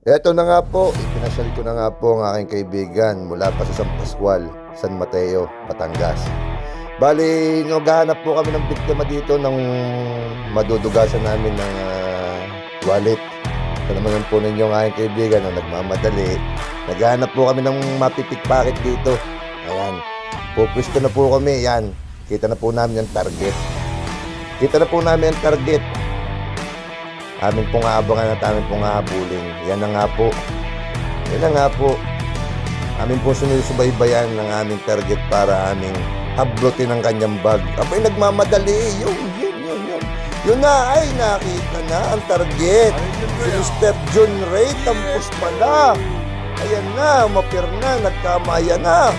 Eto na nga po, ipinasyal ko na nga po ang aking kaibigan mula pa sa San Pascual, San Mateo, Batangas. Bali, naghahanap po kami ng biktima dito ng madudugasan namin ng wallet. Ito naman yung po ninyong aking kaibigan na nagmamadali. Naghahanap po kami ng mapipikpakit dito. Ayan, pupwesto na po kami. Yan, kita na po namin yung target. Kita na po namin yung target. Amin pong aabangan at amin pong ahabulin. Yan na nga po. Yan na nga po. Amin po sinusubaybayan ng aming target para aming hablutin ang kanyang bag. Abay, nagmamadali. Yun. Yun na, ay nakita na ang target. Si Mr. John Ray, tampos pala. Ayan na, umapir na, nagkamaya na.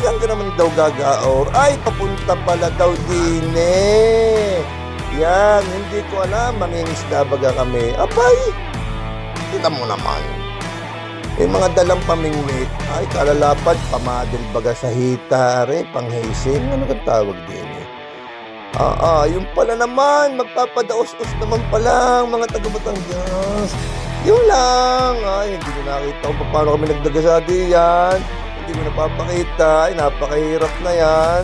Yan ka naman daw gagaor. Ay, papunta pala daw din eh. Yan, hindi ko alam, mangingisda baga kami. Abay, tignan mo naman. May mga dalang pamingwit. Ay, kalalapad, pamadil baga sa hita, panghising. Ano kang tawag din eh? Yung pala naman, magpapadaos-os naman pala ang mga taga-Batangas. Yun lang. Ay, hindi ko nakita kung paano kami nagdagasati yan. Hindi ko napapakita. Ay, napakahirap na yan.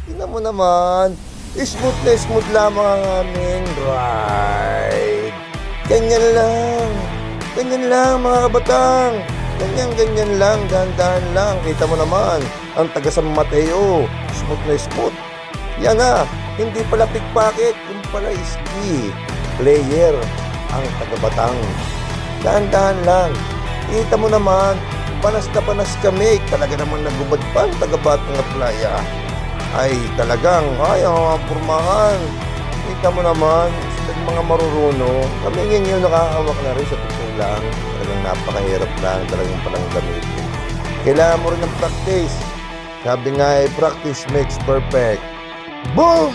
Tignan mo naman. Smooth lamang ang aming ride. Ganyan lang mga kabatang. Ganyan lang, dahan-dahan lang. Kita mo naman, ang taga San Mateo, smooth. Yan na, hindi pala pickpocket, yung pala ski player ang taga Batang. Dahan-dahan lang. Kita mo naman, panas na panas kami. Talaga naman nagubad pa ang taga Batang at Playa. Ay talagang, ang pormahan. Kita mo naman, sa mga marurunong, kami ngayon nakahawak na rin sa totoo lang. Talagang napakahirap lang, talagang palang gamitin. Kailangan mo rin ng practice. Sabi nga practice makes perfect. Boom!